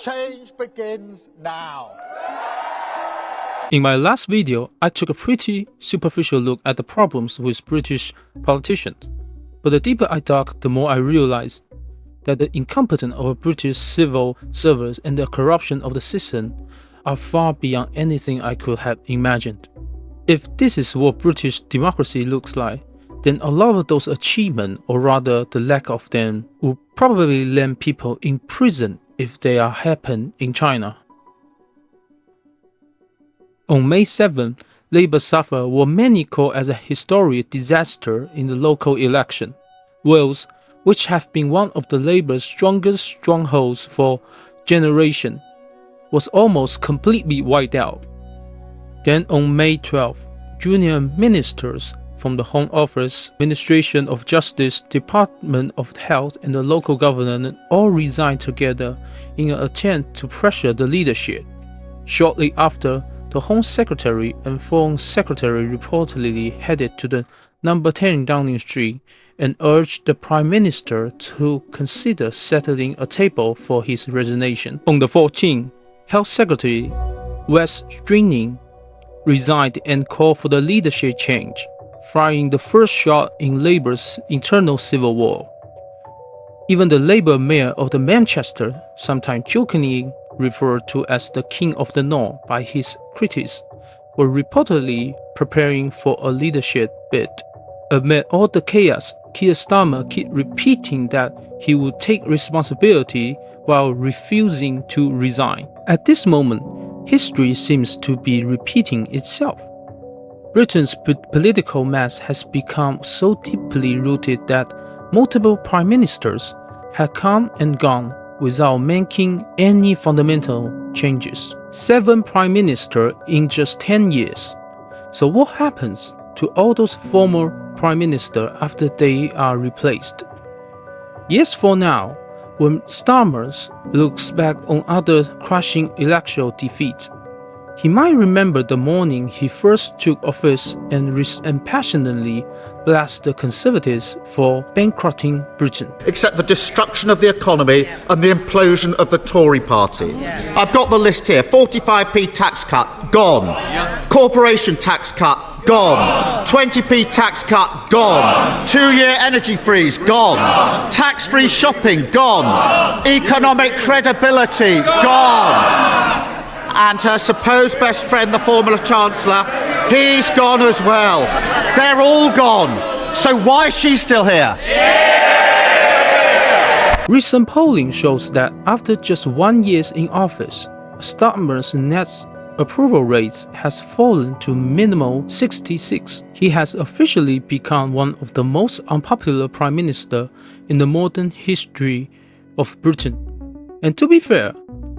change begins now. In my last video, I took a pretty superficial look at the problems with British politicians. But the deeper I dug, the more I realized that the incompetence of British civil servants and the corruption of the system are far beyond anything I could have imagined. If this is what British democracy looks like, then a lot of those achievements, or rather the lack of them, will probably land people in prison if they are happen in China. On May 7, Labour suffered what many call as a historic disaster in the local election. Wales, which have been one of the Labour's strongest strongholds for generations, was almost completely wiped out. Then on May 12, junior ministers from the Home Office, Ministration of Justice, Department of Health and the local government all resigned together in an attempt to pressure the leadership. Shortly after, the Home Secretary and Foreign Secretary reportedly headed to the number 10 Downing Street and urged the Prime Minister to consider settling a table for his resignation. On the 14th, Health Secretary Wes Streeting resigned and called for the leadership change, firing the first shot in Labour's internal civil war. Even the Labour mayor of the Manchester, sometimes jokingly referred to as the King of the North by his critics, were reportedly preparing for a leadership bid. Amid all the chaos, Keir Starmer kept repeating that he would take responsibility while refusing to resign. At this moment, history seems to be repeating itself. Britain's political mess has become so deeply rooted that multiple prime ministers have come and gone without making any fundamental changes. 7 prime ministers in just 10 years. So what happens to all those former prime ministers after they are replaced? Yes, for now, when Starmer looks back on other crushing electoral defeat, he might remember the morning he first took office and passionately blasted the Conservatives for bankrupting Britain. Except the destruction of the economy and the implosion of the Tory party. I've got the list here. 45p tax cut, gone. Corporation tax cut, gone. 20p tax cut, gone. 2-year energy freeze, gone. Tax-free shopping, gone. Economic credibility, gone. And her supposed best friend, the former Chancellor, he's gone as well. They're all gone. So why is she still here? Recent polling shows that after just 1 year in office, Starmer's net approval rates has fallen to minimal 66. He has officially become one of the most unpopular prime minister in the modern history of Britain. And to be fair,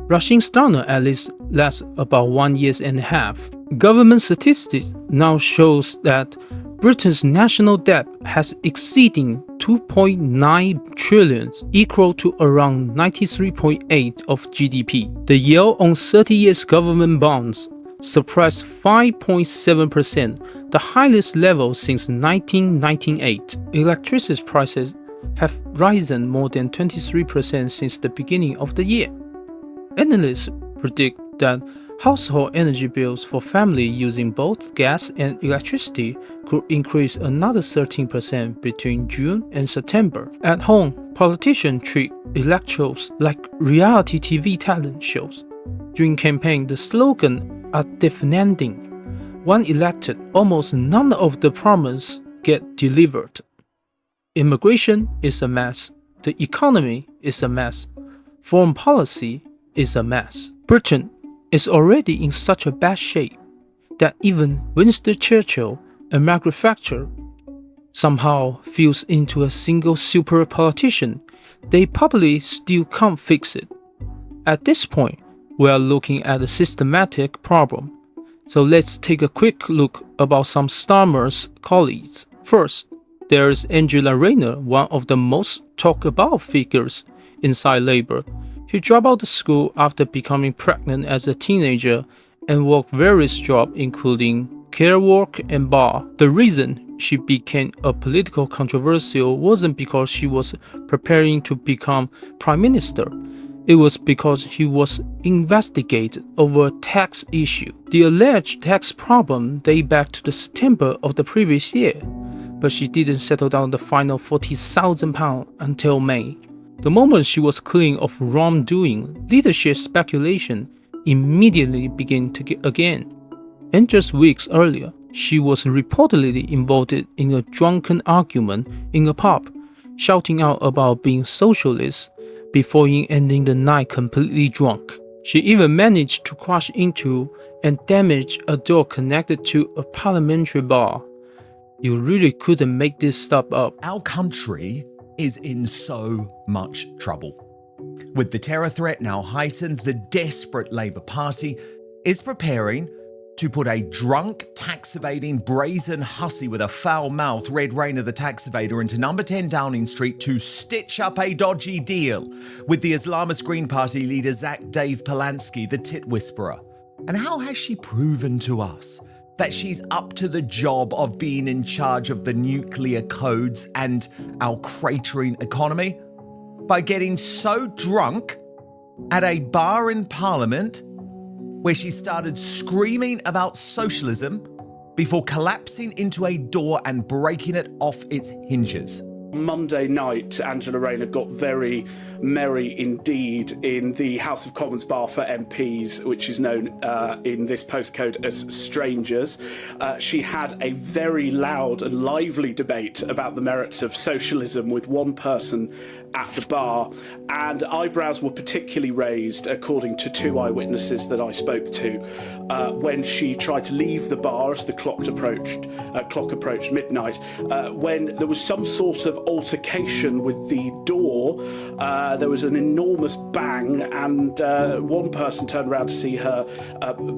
rushing Starmer at least lasts about 1.5 years. Government statistics now shows that Britain's national debt has exceeding 2.9 trillion, equal to around 93.8% of GDP. The yield on 30 years government bonds surpassed 5.7%, the highest level since 1998. Electricity prices have risen more than 23% since the beginning of the year. Analysts predict that household energy bills for families using both gas and electricity could increase another 13% between June and September. At home, politicians treat elections like reality TV talent shows. During campaign, the slogan are demanding. When elected, almost none of the promises get delivered. Immigration is a mess. The economy is a mess. Foreign policy is a mess. Britain is already in such a bad shape that even Winston Churchill, a Margaret Thatcher, somehow fuse into a single super politician. They probably still can't fix it. At this point, we are looking at a systematic problem. So let's take a quick look about some Starmer's colleagues. First, there is Angela Rayner, one of the most talked about figures inside Labour. She dropped out of school after becoming pregnant as a teenager and worked various jobs including care work and bar. The reason she became a political controversial wasn't because she was preparing to become prime minister. It was because he was investigated over a tax issue. The alleged tax problem dated back to the September of the previous year, but she didn't settle down the final £40,000 until May. The moment she was clearing of wrongdoing, leadership speculation immediately began again. And just weeks earlier, she was reportedly involved in a drunken argument in a pub, shouting out about being socialist before ending the night completely drunk. She even managed to crash into and damage a door connected to a parliamentary bar. You really couldn't make this stuff up. Our country is in so much trouble. With the terror threat now heightened, the desperate Labour Party is preparing to put a drunk, tax-evading, brazen hussy with a foul mouth, Red Rainer the tax evader, into number 10 Downing Street to stitch up a dodgy deal with the Islamist Green Party leader Zach Dave Polanski, the tit whisperer. And how has she proven to us that she's up to the job of being in charge of the nuclear codes and our cratering economy? By getting so drunk at a bar in Parliament where she started screaming about socialism before collapsing into a door and breaking it off its hinges. Monday night, Angela Rayner got very merry indeed in the House of Commons bar for MPs, which is known in this postcode as Strangers. She had a very loud and lively debate about the merits of socialism with one person at the bar, and eyebrows were particularly raised, according to two eyewitnesses that I spoke to, when she tried to leave the bar as the clock approached midnight, when there was some sort of altercation with the door. There was an enormous bang, and one person turned around to see her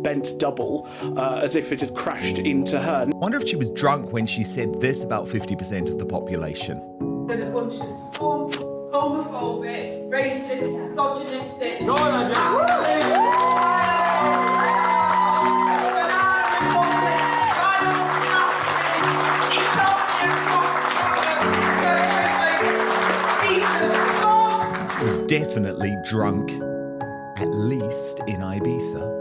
bent double, as if it had crashed into her. I wonder if she was drunk when she said this about 50% of the population. They're a bunch of scum, homophobic, racist, misogynistic. She was definitely drunk, at least in Ibiza.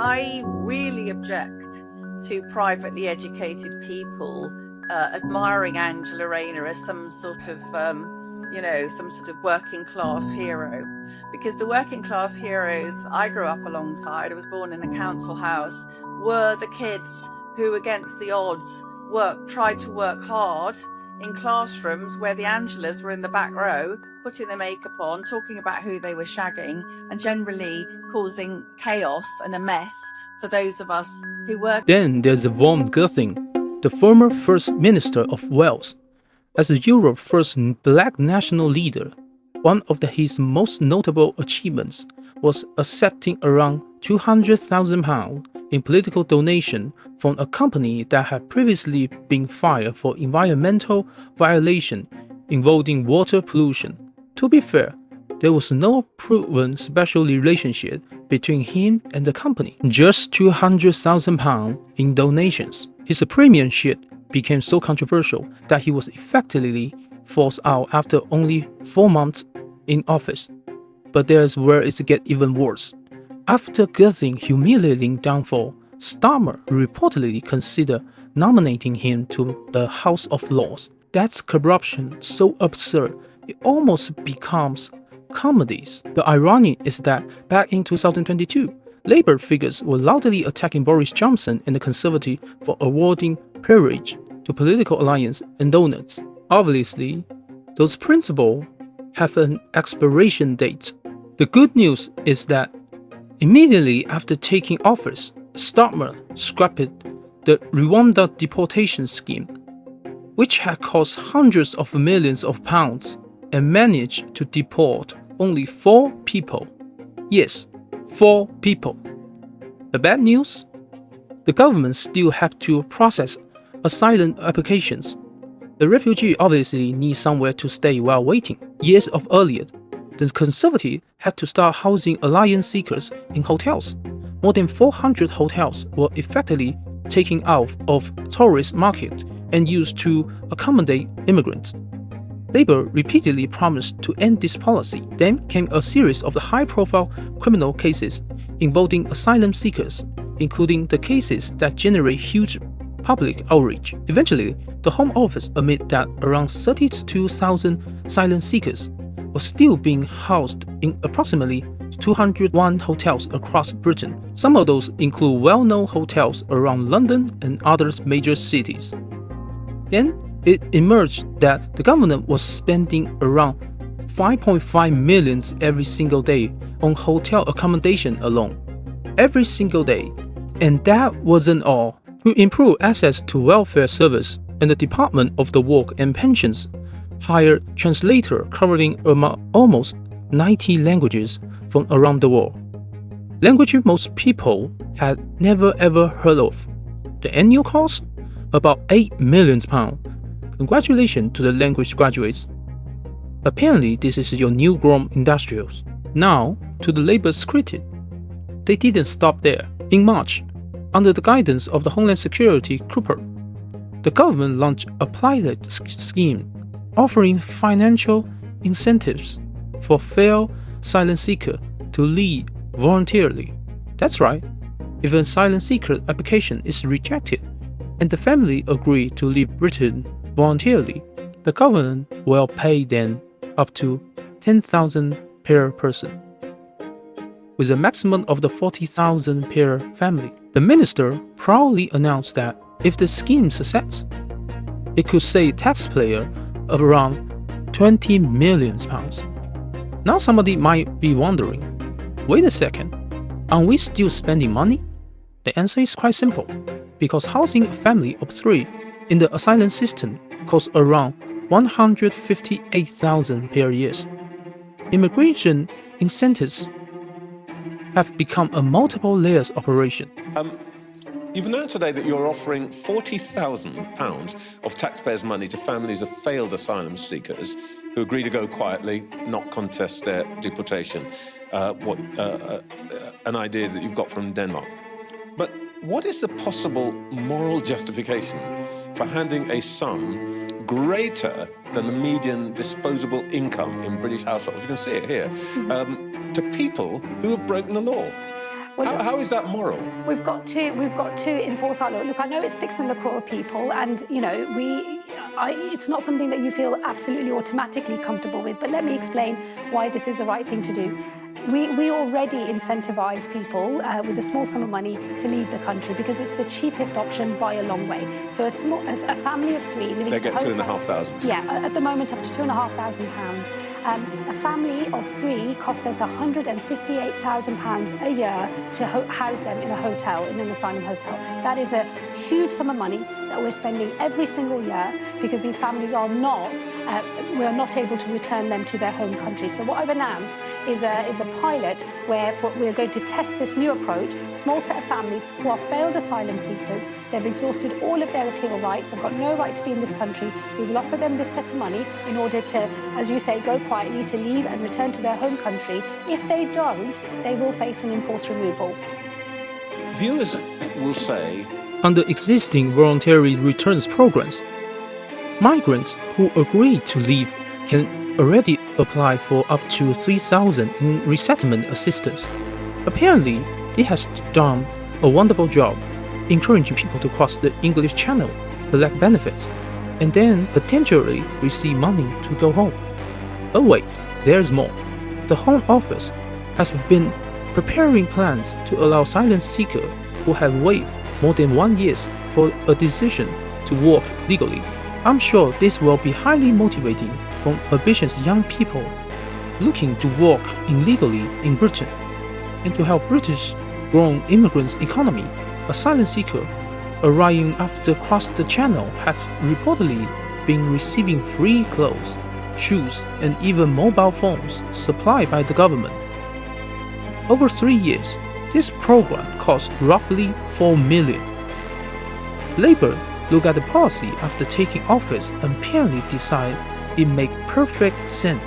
I really object to privately educated people admiring Angela Rayner as some sort of, working class hero. Because the working class heroes I grew up alongside, I was born in a council house, were the kids who, against the odds, tried to work hard in classrooms where the Angelas were in the back row, putting their makeup on, talking about who they were shagging, and generally causing chaos and a mess for those of us who work. Then there's Vaughan Gething, the former First Minister of Wales. As Europe's first black national leader, one of his most notable achievements was accepting around £200,000 in political donation from a company that had previously been fired for environmental violation involving water pollution. To be fair, there was no proven special relationship between him and the company, just £200,000 in donations. His premiership became so controversial that he was effectively forced out after only 4 months in office. But there's where it gets even worse. After Gething's humiliating downfall, Starmer reportedly considered nominating him to the House of Lords. That's corruption so absurd, it almost becomes comedies. The irony is that back in 2022, Labour figures were loudly attacking Boris Johnson and the Conservatives for awarding peerage to political alliance and donors. Obviously, those principles have an expiration date. The good news is that immediately after taking office, Starmer scrapped the Rwanda deportation scheme, which had cost hundreds of millions of pounds, and managed to deport only 4 people. Yes, 4 people. The bad news? The government still have to process asylum applications. The refugee obviously needs somewhere to stay while waiting. Years earlier, the Conservative had to start housing alliance seekers in hotels. More than 400 hotels were effectively taken out of tourist market and used to accommodate immigrants. Labour repeatedly promised to end this policy. Then came a series of high-profile criminal cases involving asylum seekers, including the cases that generate huge public outrage. Eventually, the Home Office admitted that around 32,000 asylum seekers were still being housed in approximately 201 hotels across Britain. Some of those include well-known hotels around London and other major cities. Then it emerged that the government was spending around 5.5 million every single day on hotel accommodation alone. Every single day. And that wasn't all. To improve access to welfare service, and the Department of the Work and Pensions hired translators covering almost 90 languages from around the world. Languages most people had never ever heard of. The annual cost? About £8 million. Congratulations to the language graduates. Apparently this is your new grown industrials. Now to the Labour's critic. They didn't stop there. In March, under the guidance of the Homeland Security Cooper, the government launched a pilot scheme offering financial incentives for failed asylum seekers to leave voluntarily. That's right, if an asylum seeker application is rejected and the family agree to leave Britain voluntarily, the government will pay them up to $10,000 per person, with a maximum of the $40,000 per family. The minister proudly announced that if the scheme succeeds, it could save taxpayers around £20 million. Now somebody might be wondering, wait a second, aren't we still spending money? The answer is quite simple, because housing a family of 3 in the asylum system costs around $158,000 per year. Immigration incentives have become a multiple layers operation. You've announced today that you're offering £40,000 of taxpayers' money to families of failed asylum seekers who agree to go quietly, not contest their deportation. An idea that you've got from Denmark. But what is the possible moral justification for handing a sum greater than the median disposable income in British households, you can see it here, to people who have broken the law? Well, how is that moral? We've got to enforce our law. Look, I know it sticks in the craw of people, and you know it's not something that you feel absolutely automatically comfortable with. But let me explain why this is the right thing to do. We already incentivise people with a small sum of money to leave the country because it's the cheapest option by a long way. So as a family of 3 living they get in a hotel, £2,500. Yeah, at the moment up to £2,500. A family of 3 costs us £158,000 a year to house them in a hotel, in an asylum hotel. That is a huge sum of money that we're spending every single year because these families are not, we're not able to return them to their home country. So what I've announced is a pilot where we're going to test this new approach, small set of families who are failed asylum seekers. They've exhausted all of their appeal rights, have got no right to be in this country. We will offer them this set of money in order to, as you say, go quietly, to leave and return to their home country. If they don't, they will face an enforced removal. Viewers will say, under existing voluntary returns programs, migrants who agree to leave can already apply for up to $3,000 in resettlement assistance. Apparently, it has done a wonderful job encouraging people to cross the English Channel, collect benefits, and then potentially receive money to go home. Oh wait, there's more. The Home Office has been preparing plans to allow asylum seekers who have waited more than 1 year for a decision to work legally. I'm sure this will be highly motivating for ambitious young people looking to work illegally in Britain. And to help British growing immigrants' economy, asylum seekers arriving after crossing the channel have reportedly been receiving free clothes, shoes, and even mobile phones supplied by the government. Over 3 years, this program cost roughly 4 million. Labour looked at the policy after taking office and apparently decided it made perfect sense.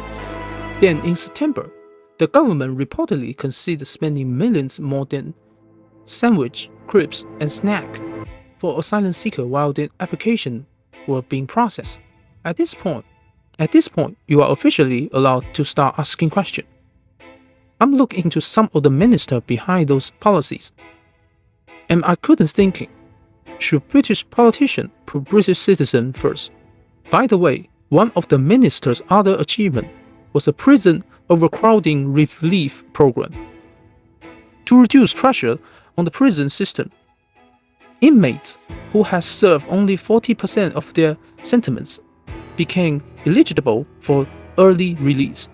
Then in September, the government reportedly considered spending millions more than sandwich, cribs and snack for asylum seeker while their application were being processed. At this point, you are officially allowed to start asking questions. I'm looking into some of the ministers behind those policies, and I couldn't thinking, should British politicians put British citizens first? By the way, one of the minister's other achievements was a prison overcrowding relief program. To reduce pressure on the prison system, inmates who had served only 40% of their sentences became eligible for early release.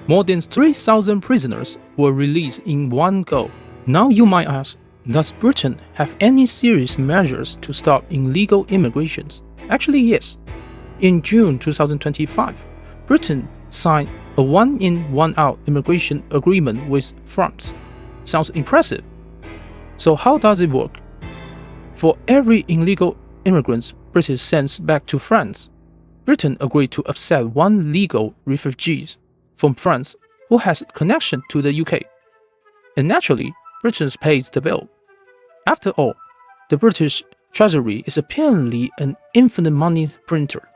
More than 3,000 prisoners were released in one go. Now you might ask, does Britain have any serious measures to stop illegal immigrations? Actually, yes. In June 2025, Britain signed a one-in, one-out immigration agreement with France. Sounds impressive. So how does it work? For every illegal immigrant Britain sends back to France, Britain agreed to accept one legal refugee from France who has connection to the UK. And naturally, Britain pays the bill. After all, the British Treasury is apparently an infinite money printer.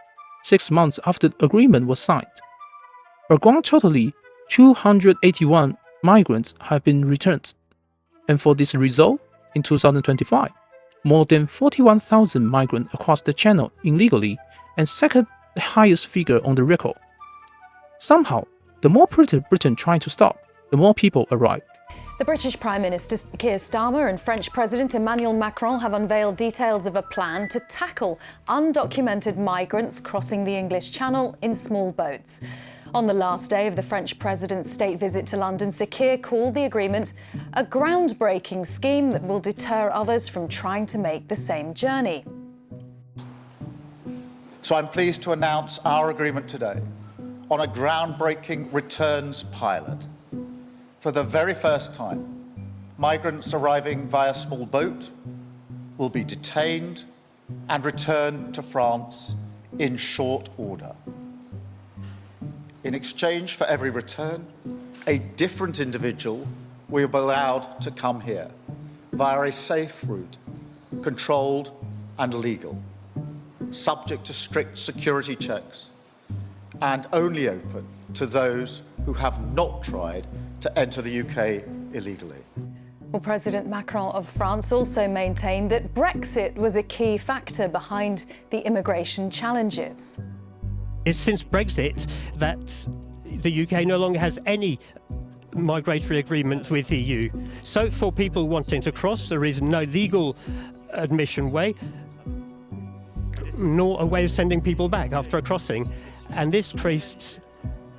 6 months after the agreement was signed, a grand totally 281 migrants have been returned. And for this result, in 2025, more than 41,000 migrants across the channel illegally, and second highest figure on the record. Somehow, the more Britain trying to stop, the more people arrive. The British Prime Minister Keir Starmer and French President Emmanuel Macron have unveiled details of a plan to tackle undocumented migrants crossing the English Channel in small boats. On the last day of the French President's state visit to London, Sir Keir called the agreement a groundbreaking scheme that will deter others from trying to make the same journey. So I'm pleased to announce our agreement today on a groundbreaking returns pilot. For the very first time, migrants arriving via small boat will be detained and returned to France in short order. In exchange for every return, a different individual will be allowed to come here via a safe route, controlled and legal, subject to strict security checks, and only open to those who have not tried to enter the UK illegally. Well, President Macron of France also maintained that Brexit was a key factor behind the immigration challenges. It's since Brexit that the UK no longer has any migratory agreement with the EU. So for people wanting to cross, there is no legal admission way, nor a way of sending people back after a crossing. And this creates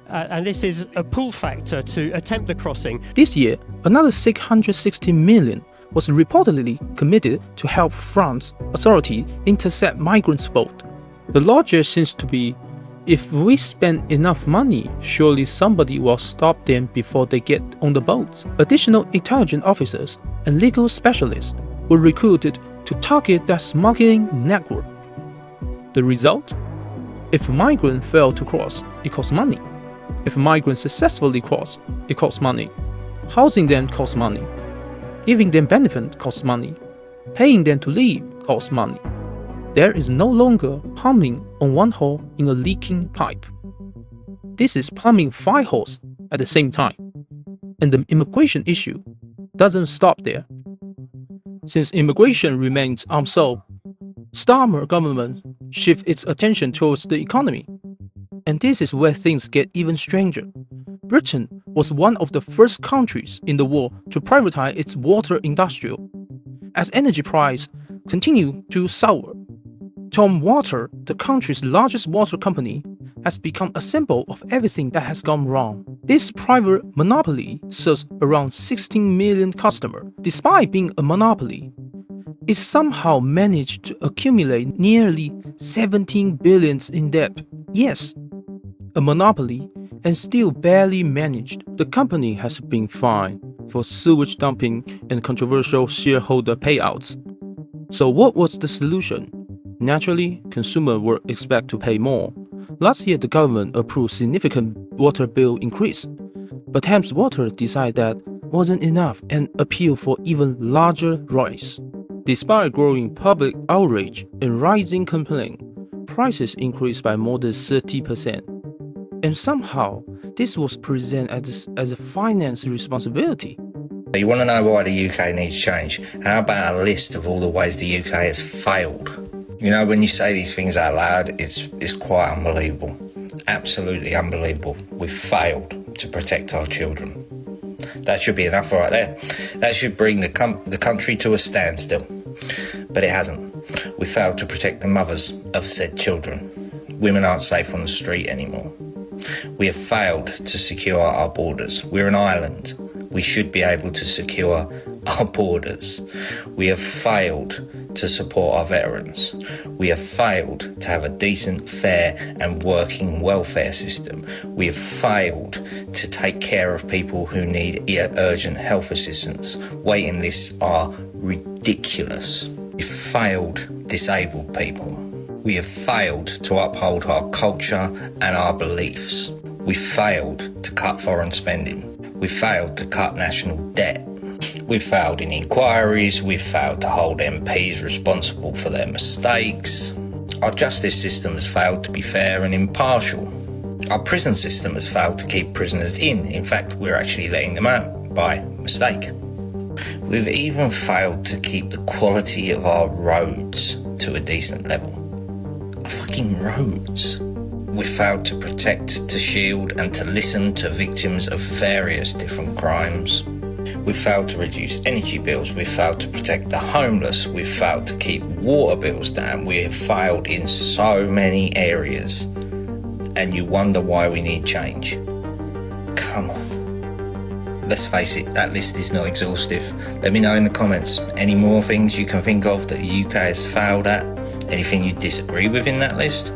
and this is a pull factor to attempt the crossing. This year, another 660 million was reportedly committed to help France authority intercept migrants' boat. The logic seems to be, if we spend enough money, surely somebody will stop them before they get on the boats. Additional intelligence officers and legal specialists were recruited to target that smuggling network. The result? If migrants fail to cross, it costs money. If migrants successfully cross, it costs money. Housing them costs money. Giving them benefit costs money. Paying them to leave costs money. There is no longer plumbing on one hole in a leaking pipe. This is plumbing 5 holes at the same time. And the immigration issue doesn't stop there. Since immigration remains unsolved, Starmer government shifts its attention towards the economy. And this is where things get even stranger. Britain was one of the first countries in the world to privatize its water industry. As energy prices continue to soar, Tom Water, the country's largest water company, has become a symbol of everything that has gone wrong. This private monopoly serves around 16 million customers. Despite being a monopoly, it somehow managed to accumulate nearly 17 billion in debt. Yes, a monopoly, and still barely managed. The company has been fined for sewage dumping and controversial shareholder payouts. So what was the solution? Naturally, consumers were expected to pay more. Last year, the government approved significant water bill increase, but Thames Water decided that wasn't enough and appealed for even larger rise. Despite growing public outrage and rising complaint, prices increased by more than 30%. And somehow, this was presented as a finance responsibility. You want to know why the UK needs change? How about a list of all the ways the UK has failed? You know, when you say these things out loud, it's quite unbelievable. Absolutely unbelievable. We've failed to protect our children. That should be enough right there. That should bring the country to a standstill. But it hasn't. We failed to protect the mothers of said children. Women aren't safe on the street anymore. We have failed to secure our borders. We're an island. We should be able to secure our borders. We have failed to support our veterans. We have failed to have a decent, fair and working welfare system. We have failed to take care of people who need urgent health assistance. Waiting lists are ridiculous. We've failed disabled people. We have failed to uphold our culture and our beliefs. We failed to cut foreign spending. We failed to cut national debt. We've failed in inquiries. We've failed to hold MPs responsible for their mistakes. Our justice system has failed to be fair and impartial. Our prison system has failed to keep prisoners in. In fact, we're actually letting them out by mistake. We've even failed to keep the quality of our roads to a decent level. Our fucking roads. We've failed to protect, to shield and to listen to victims of various different crimes. We've failed to reduce energy bills. We've failed to protect the homeless. We've failed to keep water bills down. We have failed in so many areas. And you wonder why we need change. Come on. Let's face it, that list is not exhaustive. Let me know in the comments any more things you can think of that the UK has failed at. Anything you disagree with in that list?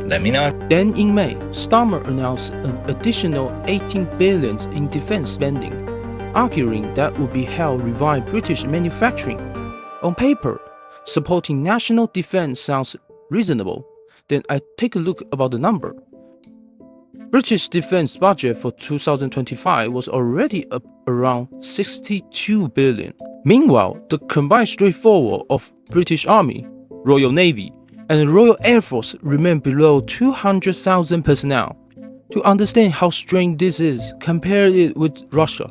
Let me know. Then in May, Starmer announced an additional 18 billion in defense spending, arguing that would be help revive British manufacturing. On paper, supporting national defense sounds reasonable. Then I take a look about the number. British defense budget for 2025 was already up around 62 billion. Meanwhile, the combined straightforward of British Army, Royal Navy, and Royal Air Force remain below 200,000 personnel. To understand how strange this is, compare it with Russia.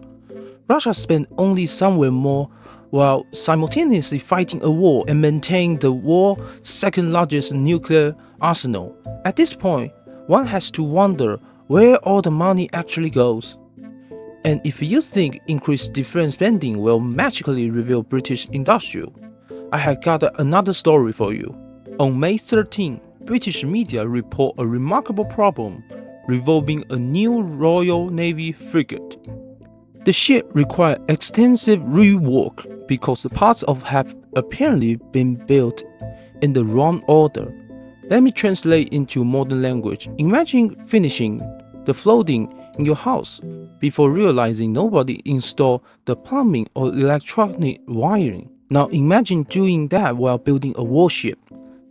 Russia spent only somewhere more while simultaneously fighting a war and maintaining the world's second largest nuclear arsenal. At this point, one has to wonder where all the money actually goes. And if you think increased defense spending will magically reveal British industrial, I have got another story for you. On May 13, British media report a remarkable problem involving a new Royal Navy frigate. The ship required extensive rework because the parts have apparently been built in the wrong order. Let me translate into modern language. Imagine finishing the flooding in your house before realizing nobody installed the plumbing or electronic wiring. Now imagine doing that while building a warship.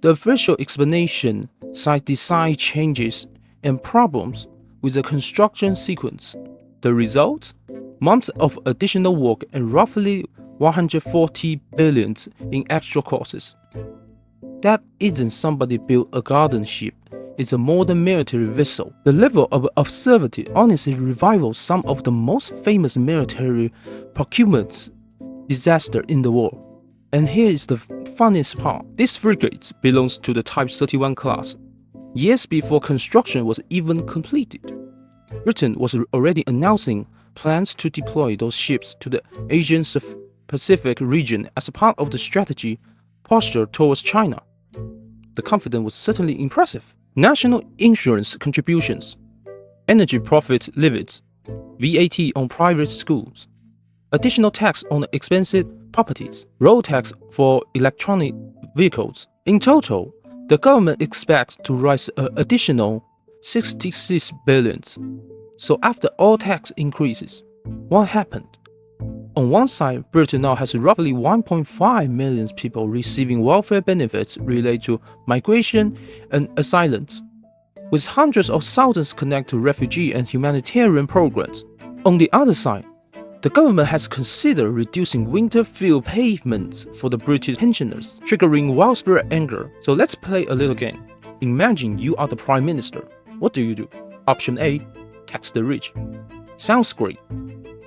The official explanation cites design changes and problems with the construction sequence. The result? Months of additional work and roughly 140 billion in extra costs. That isn't somebody built a garden ship, it's a modern military vessel. The level of absurdity honestly rivals some of the most famous military procurement disasters in the world. And here is the funniest part. This frigate belongs to the Type 31 class. Years before construction was even completed, Britain was already announcing plans to deploy those ships to the Asian Pacific region as a part of the strategy posture towards China. The confidence was certainly impressive. National insurance contributions, energy profit levies, VAT on private schools, additional tax on expensive properties, road tax for electronic vehicles. In total, the government expects to raise an additional 66 billion. So after all tax increases, what happened? On one side, Britain now has roughly 1.5 million people receiving welfare benefits related to migration and asylums, with hundreds of thousands connected to refugee and humanitarian programs. On the other side, the government has considered reducing winter fuel payments for the British pensioners, triggering widespread anger. So let's play a little game. Imagine you are the Prime Minister. What do? Option A, tax the rich. Sounds great.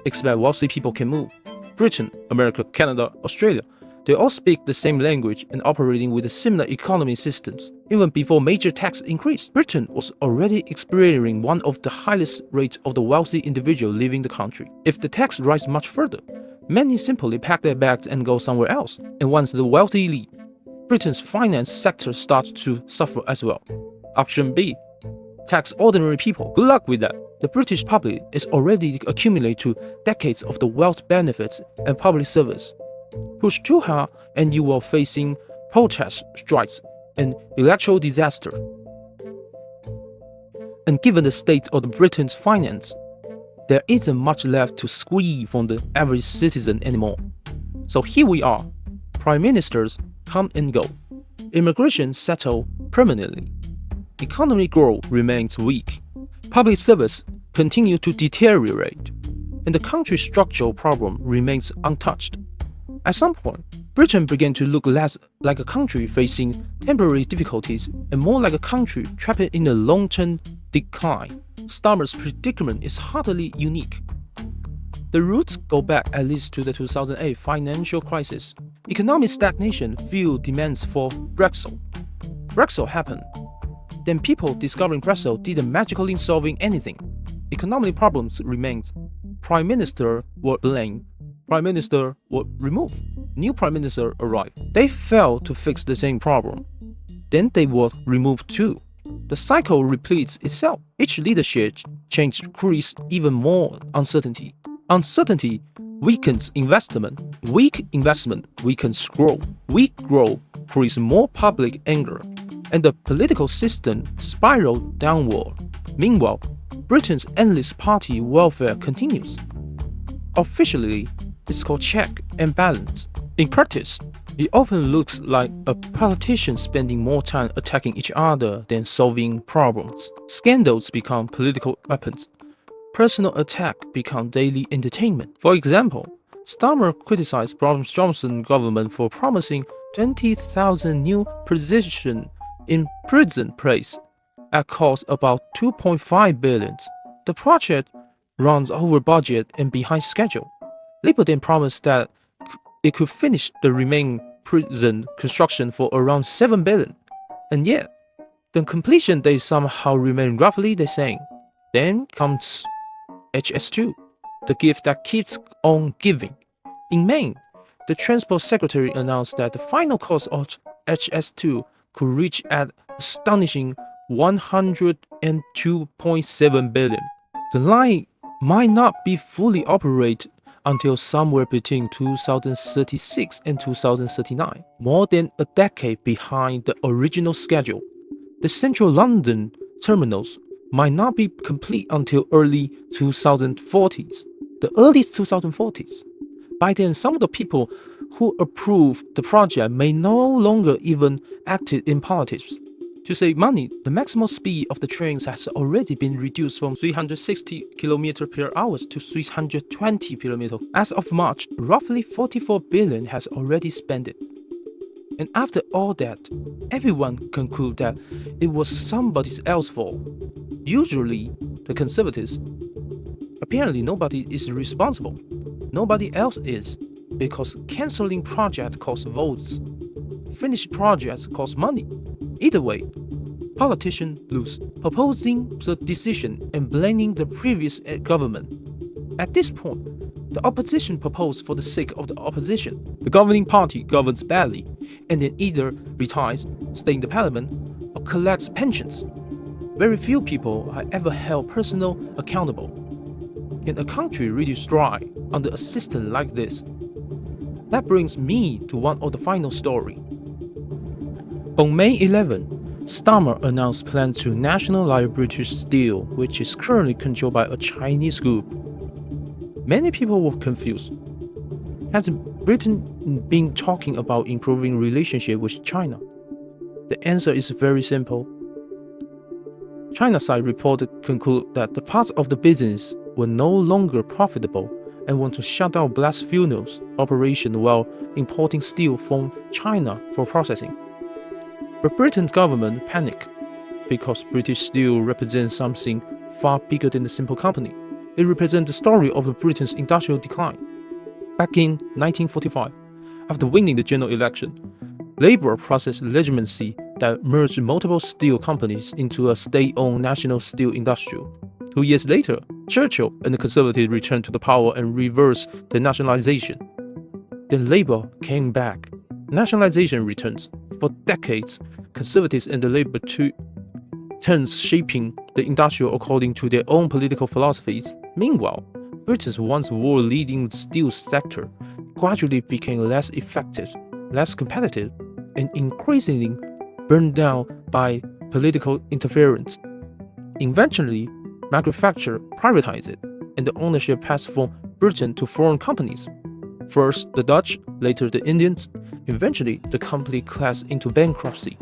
Expect wealthy people can move. Britain, America, Canada, Australia, they all speak the same language and operating with similar economy systems. Even before major tax increase, Britain was already experiencing one of the highest rates of the wealthy individual leaving the country. If the tax rises much further, many simply pack their bags and go somewhere else. And once the wealthy leave, Britain's finance sector starts to suffer as well. Option B, tax ordinary people. Good luck with that. The British public is already accumulated to decades of the wealth benefits and public service. Push too hard and you are facing protests, strikes, and electoral disaster. And given the state of Britain's finance, there isn't much left to squeeze from the average citizen anymore. So here we are. Prime ministers come and go. Immigration settle permanently. Economic growth remains weak. Public service continue to deteriorate. And the country's structural problem remains untouched. At some point, Britain began to look less like a country facing temporary difficulties and more like a country trapped in a long-term decline. Starmer's predicament is hardly unique. The roots go back at least to the 2008 financial crisis. Economic stagnation fueled demands for Brexit. Brexit happened. Then people discovering Brexit didn't magically solving anything. Economic problems remained. Prime Minister were blamed. Prime Minister were removed. New Prime Minister arrived. They failed to fix the same problem. Then they were removed too. The cycle repeats itself. Each leadership change creates even more uncertainty. Uncertainty weakens investment. Weak investment weakens growth. Weak growth creates more public anger. And the political system spiraled downward. Meanwhile, Britain's endless party welfare continues. Officially, it's called check and balance. In practice, it often looks like a politician spending more time attacking each other than solving problems. Scandals become political weapons. Personal attack become daily entertainment. For example, Starmer criticized Boris Johnson's government for promising 20,000 new positions in prison place at cost about 2.5 billion. The project runs over budget and behind schedule. Labour then promised that it could finish the remaining prison construction for around 7 billion. And yet, the completion date somehow remained roughly the same. Then comes HS2, the gift that keeps on giving. In May, the Transport Secretary announced that the final cost of HS2 could reach an astonishing 102.7 billion. The line might not be fully operated until somewhere between 2036 and 2039, more than a decade behind the original schedule. The central London terminals might not be complete until early 2040s. The early 2040s. By then, some of the people who approved the project may no longer even active in politics. To save money, the maximum speed of the trains has already been reduced from 360 km per hour to 320 km. As of March, roughly 44 billion has already spent it. And after all that, everyone concludes that it was somebody else's fault. Usually, the Conservatives. Apparently, nobody is responsible. Nobody else is, because cancelling projects costs votes. Finished projects cost money. Either way, politicians lose, proposing the decision and blaming the previous government. At this point, the opposition proposed for the sake of the opposition. The governing party governs badly, and then either retires, stay in the parliament, or collects pensions. Very few people are ever held personally accountable. Can a country really thrive under a system like this? That brings me to one of the final stories. On May 11, Starmer announced plans to nationalize British Steel, which is currently controlled by a Chinese group. Many people were confused. Has Britain been talking about improving relationship with China? The answer is very simple. China side report conclude that the parts of the business were no longer profitable and want to shut down blast furnace operation while importing steel from China for processing. But Britain's government panicked because British steel represents something far bigger than a simple company. It represents the story of Britain's industrial decline. Back in 1945, after winning the general election, Labour processed legitimacy that merged multiple steel companies into a state-owned national steel industry. 2 years later, Churchill and the Conservatives returned to the power and reversed the nationalization. Then Labour came back. Nationalization returns. For decades, Conservatives and the Labour turns shaping the industry according to their own political philosophies. Meanwhile, Britain's once world-leading steel sector gradually became less effective, less competitive, and increasingly burned down by political interference. Eventually, manufacture privatized, and the ownership passed from Britain to foreign companies. First the Dutch, later the Indians. Eventually, the company collapsed into bankruptcy.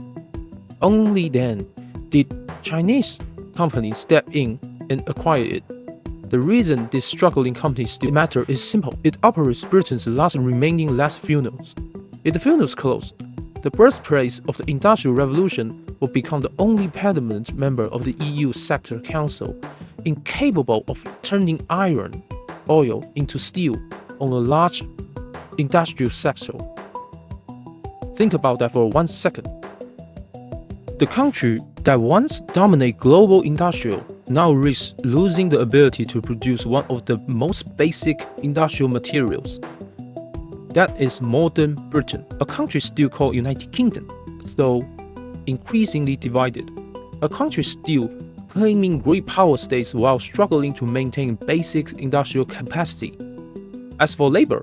Only then did Chinese companies step in and acquire it. The reason this struggling company still matter is simple. It operates Britain's last remaining blast furnace. If the furnace closed, the birthplace of the Industrial Revolution will become the only permanent member of the EU Sector Council, incapable of turning iron ore into steel on a large industrial sector. Think about that for 1 second. The country that once dominated global industrial now risks losing the ability to produce one of the most basic industrial materials. That is modern Britain, a country still called United Kingdom, though increasingly divided. A country still claiming great power states while struggling to maintain basic industrial capacity. As for Labour,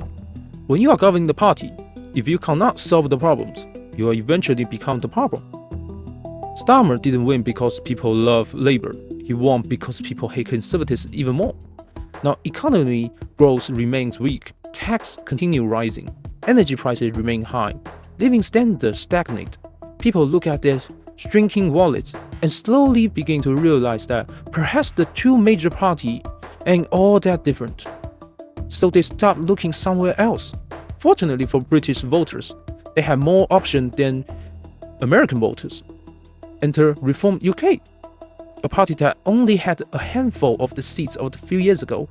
when you are governing the party, if you cannot solve the problems, you will eventually become the problem. Starmer didn't win because people love Labour. He won because people hate Conservatives even more. Now, economy growth remains weak. Taxes continue rising. Energy prices remain high. Living standards stagnate. People look at their shrinking wallets and slowly begin to realize that perhaps the two major parties ain't all that different. So they start looking somewhere else. Fortunately for British voters, they have more options than American voters. Enter Reform UK, a party that only had a handful of the seats of a few years ago,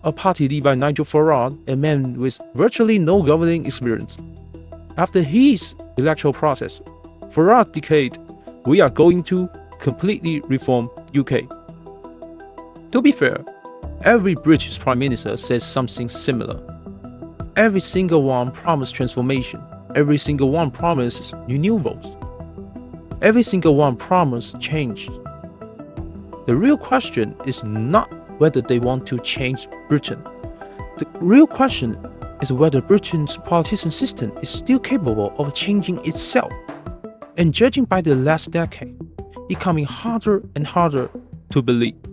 a party led by Nigel Farage, a man with virtually no governing experience. After his electoral process, Farage declared, "We are going to completely reform UK." To be fair, every British Prime Minister says something similar. Every single one promised transformation. Every single one promised new votes. Every single one promised change. The real question is not whether they want to change Britain. The real question is whether Britain's political system is still capable of changing itself. And judging by the last decade, it's becoming harder and harder to believe.